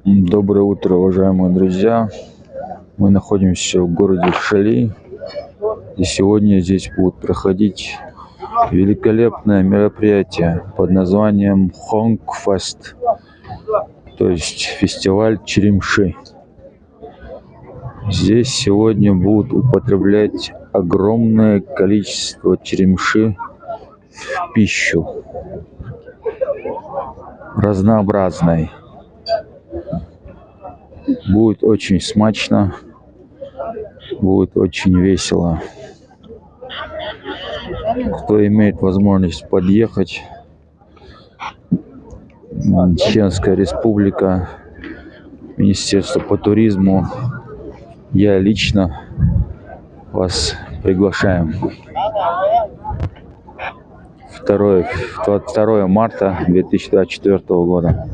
Доброе утро, уважаемые друзья. Мы находимся в городе Шали, и сегодня здесь будет проходить великолепное мероприятие под названием Хонгфест, то есть фестиваль черемши. Здесь сегодня будут употреблять огромное количество черемши в пищу, разнообразной. Будет очень смачно, будет очень весело. Кто имеет возможность подъехать, Чеченская Республика, Министерство по туризму, я лично вас приглашаем. 2 марта 2024 года.